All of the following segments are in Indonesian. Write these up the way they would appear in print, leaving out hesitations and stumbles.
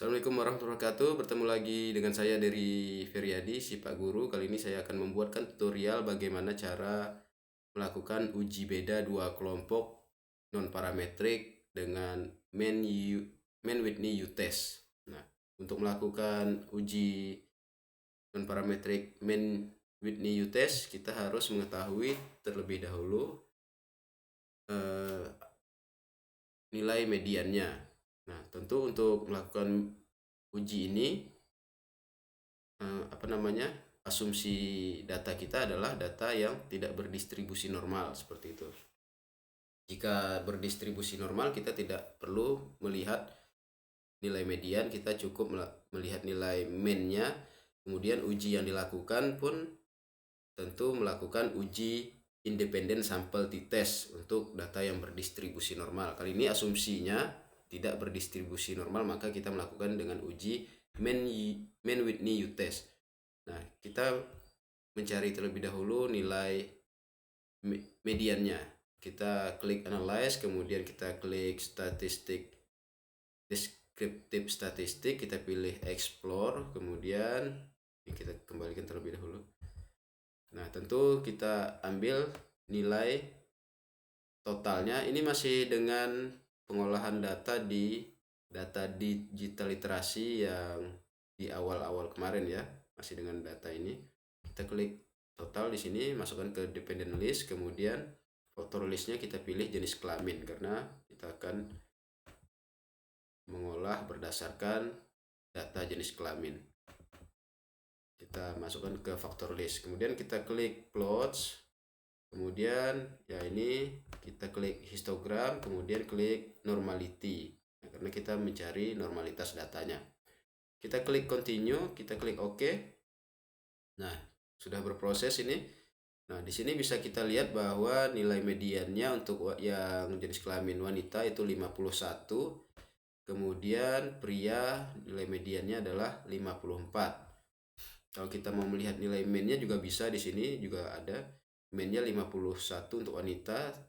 Assalamualaikum warahmatullahi wabarakatuh. Bertemu lagi dengan saya dari Feryadi, si Pak Guru. Kali ini saya akan membuatkan tutorial bagaimana cara melakukan uji beda dua kelompok non-parametrik dengan main Whitney U-test. Nah, untuk melakukan uji non-parametrik main Whitney U-test, kita harus mengetahui terlebih dahulu nilai mediannya. Nah, tentu untuk melakukan uji ini asumsi data kita adalah data yang tidak berdistribusi normal, seperti itu. Jika berdistribusi normal, kita tidak perlu melihat nilai median, kita cukup melihat nilai mean-nya. Kemudian uji yang dilakukan pun tentu melakukan uji independen sample t-test untuk data yang berdistribusi normal. Kali ini asumsinya tidak berdistribusi normal, maka kita melakukan dengan uji main Whitney U-test. Nah, kita mencari terlebih dahulu nilai mediannya. Kita klik analyze, kemudian kita klik statistik, descriptive statistik, kita pilih explore, kemudian kita kembalikan terlebih dahulu. Nah, tentu kita ambil nilai totalnya. Ini masih dengan pengolahan data digital literasi yang di awal-awal kemarin ya, masih dengan data ini. Kita klik total di sini, masukkan ke dependent list, kemudian faktor listnya kita pilih jenis kelamin karena kita akan mengolah berdasarkan data jenis kelamin. Kita masukkan ke faktor list, kemudian kita klik plots, kemudian ya ini kita klik histogram, kemudian klik normality. Nah, karena kita mencari normalitas datanya. Kita klik continue, kita klik OK. Nah, sudah berproses ini. Nah, di sini bisa kita lihat bahwa nilai mediannya untuk yang jenis kelamin wanita itu 51. Kemudian pria nilai mediannya adalah 54. Kalau kita mau melihat nilai mean-nya juga bisa, di sini juga ada mean-nya 51 untuk wanita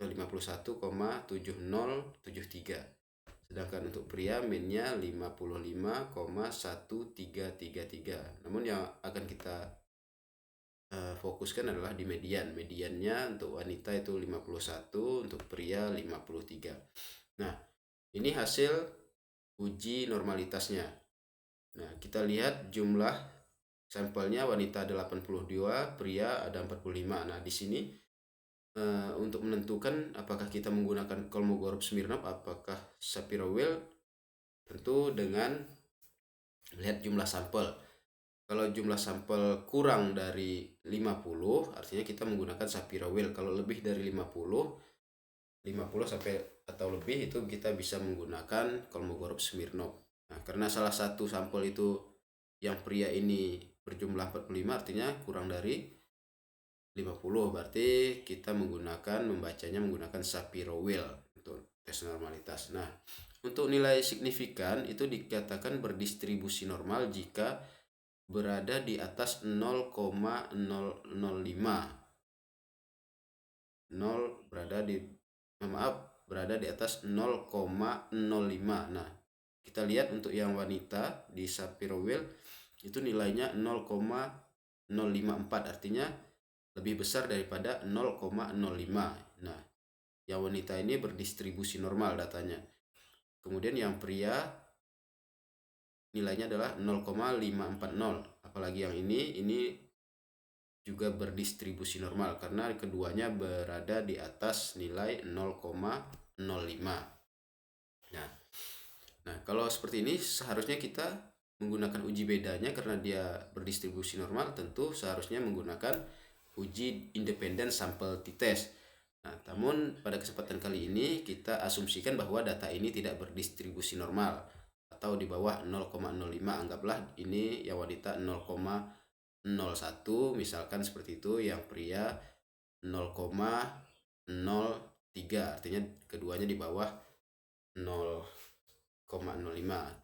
51,7073. Sedangkan untuk pria mean-nya 55,1333. Namun yang akan kita fokuskan adalah di median. Mediannya untuk wanita itu 51, untuk pria 53. Nah, ini hasil uji normalitasnya. Nah, kita lihat jumlah sampelnya, wanita ada 82, pria ada 45. Nah, di sini untuk menentukan apakah kita menggunakan Kolmogorov-Smirnov apakah Shapiro-Wilk, tentu dengan melihat jumlah sampel. Kalau jumlah sampel kurang dari 50, artinya kita menggunakan Shapiro-Wilk. Kalau lebih dari 50 sampai atau lebih, itu kita bisa menggunakan Kolmogorov-Smirnov. Nah, karena salah satu sampel itu yang pria ini berjumlah 45, artinya kurang dari 50, berarti kita membacanya menggunakan Shapiro-Wilk untuk tes normalitas. Nah, untuk nilai signifikan itu dikatakan berdistribusi normal jika berada di atas 0,005. 0 berada di atas 0,05. Nah, kita lihat untuk yang wanita di Shapiro-Wilk itu nilainya 0,054, artinya lebih besar daripada 0,05. Nah, yang wanita ini berdistribusi normal datanya. Kemudian yang pria nilainya adalah 0,540. Apalagi yang ini juga berdistribusi normal karena keduanya berada di atas nilai 0,05. Nah, kalau seperti ini seharusnya kita menggunakan uji bedanya karena dia berdistribusi normal, tentu seharusnya menggunakan uji independen sample t-test. Nah, namun pada kesempatan kali ini kita asumsikan bahwa data ini tidak berdistribusi normal atau di bawah 0,05. Anggaplah ini yang wanita 0,01 misalkan seperti itu, yang pria 0,03, artinya keduanya di bawah 0,05,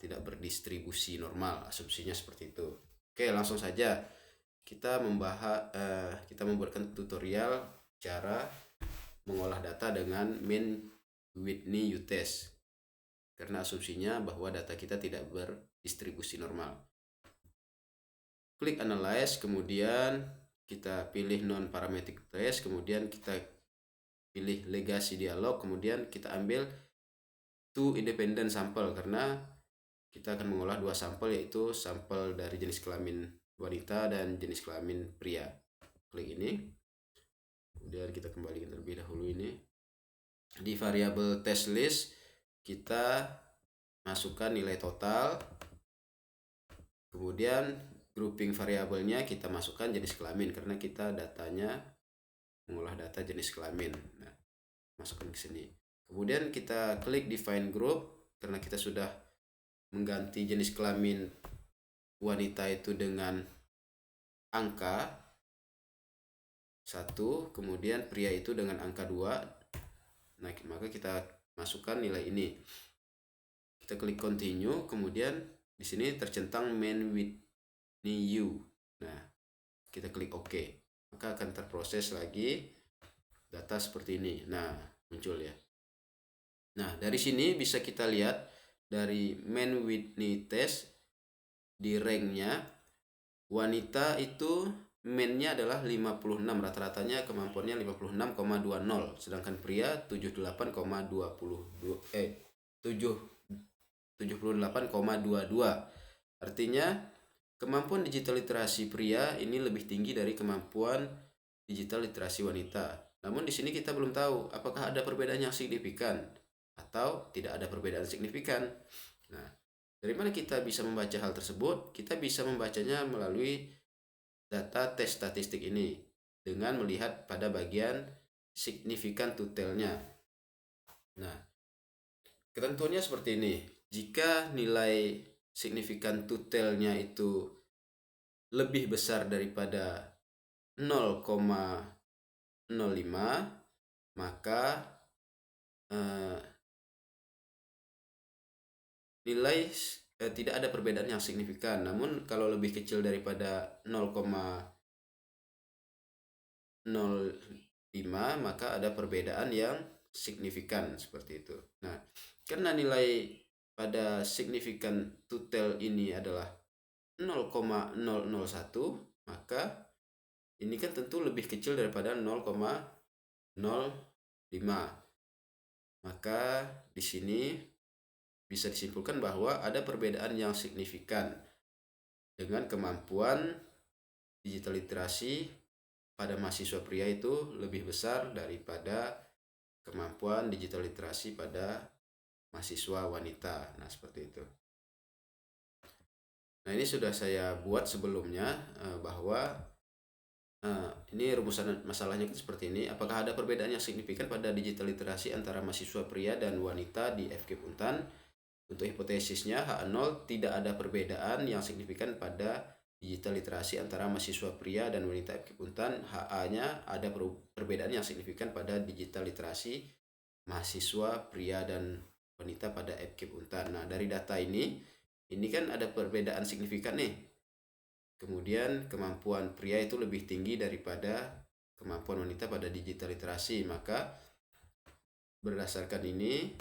tidak berdistribusi normal, asumsinya seperti itu. Oke, langsung saja kita membuatkan tutorial cara mengolah data dengan main Whitney U-test. karena asumsinya bahwa data kita tidak berdistribusi normal. Klik Analyze, kemudian kita pilih Non-Parametric Trace, kemudian kita pilih Legacy Dialog, kemudian kita ambil two independent sampel karena kita akan mengolah dua sampel, yaitu sampel dari jenis kelamin wanita dan jenis kelamin pria. Klik ini, kemudian kita kembalikan terlebih dahulu ini. Di variabel test list kita masukkan nilai total, kemudian grouping variabelnya kita masukkan jenis kelamin karena kita datanya mengolah data jenis kelamin. Nah, masukkan ke sini. Kemudian kita klik define group karena kita sudah mengganti jenis kelamin wanita itu dengan angka 1, kemudian pria itu dengan angka 2. Nah, maka kita masukkan nilai ini. Kita klik continue, kemudian di sini tercentang main with new. Nah, kita klik OK. Maka akan terproses lagi data seperti ini. Nah, muncul ya. Nah, dari sini bisa kita lihat dari main with new test di ranknya wanita itu mainnya adalah 56, rata-ratanya kemampuannya 56,20, sedangkan pria 78,22. Artinya kemampuan digital literasi pria ini lebih tinggi dari kemampuan digital literasi wanita. Namun di sini kita belum tahu apakah ada perbedaan yang signifikan atau tidak ada perbedaan signifikan. Nah, dari mana kita bisa membaca hal tersebut? Kita bisa membacanya melalui data tes statistik ini dengan melihat pada bagian signifikan to tell-nya. Nah, ketentuannya seperti ini. Jika nilai signifikan to tell-nya itu lebih besar daripada 0,05, maka nilai tidak ada perbedaan yang signifikan. Namun kalau lebih kecil daripada 0,05 maka ada perbedaan yang signifikan, seperti itu. Nah, karena nilai pada signifikan to tell ini adalah 0,001, maka ini kan tentu lebih kecil daripada 0,05. Maka di sini bisa disimpulkan bahwa ada perbedaan yang signifikan dengan kemampuan digital literasi pada mahasiswa pria itu lebih besar daripada kemampuan digital literasi pada mahasiswa wanita. Nah, seperti itu. Nah, ini sudah saya buat sebelumnya bahwa ini rumusan masalahnya seperti ini. Apakah ada perbedaan yang signifikan pada digital literasi antara mahasiswa pria dan wanita di FKIP Untan? Untuk hipotesisnya H0 tidak ada perbedaan yang signifikan pada digital literasi antara mahasiswa pria dan wanita FKIP Untan. HA-nya ada perbedaan yang signifikan pada digital literasi mahasiswa pria dan wanita pada FKIP Untan. Nah, dari data ini kan ada perbedaan signifikan nih. Kemudian kemampuan pria itu lebih tinggi daripada kemampuan wanita pada digital literasi. Maka berdasarkan ini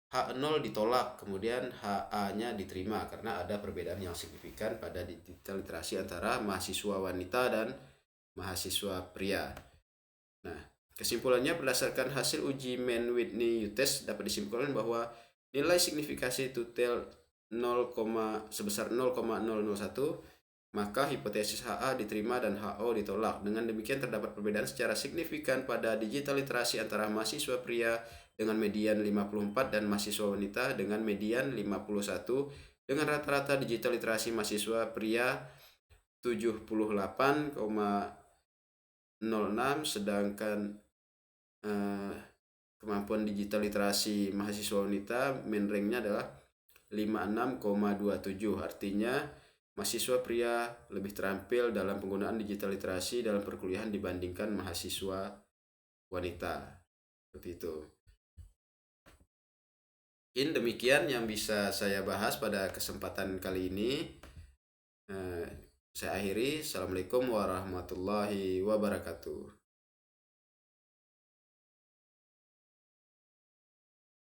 H0 ditolak, kemudian HA-nya diterima karena ada perbedaan yang signifikan pada digital literasi antara mahasiswa wanita dan mahasiswa pria. Nah, kesimpulannya berdasarkan hasil uji Mann-Whitney test dapat disimpulkan bahwa nilai signifikasi to tell sebesar 0,001, maka hipotesis HA diterima dan HO ditolak. Dengan demikian terdapat perbedaan secara signifikan pada digital literasi antara mahasiswa pria dengan median 54 dan mahasiswa wanita dengan median 51, dengan rata-rata digital literasi mahasiswa pria 78,06, sedangkan kemampuan digital literasi mahasiswa wanita main rank-nya adalah 56,27. Artinya mahasiswa pria lebih terampil dalam penggunaan digital literasi dalam perkuliahan dibandingkan mahasiswa wanita. Seperti itu. Mungkin demikian yang bisa saya bahas pada kesempatan kali ini. Saya akhiri. Assalamualaikum warahmatullahi wabarakatuh.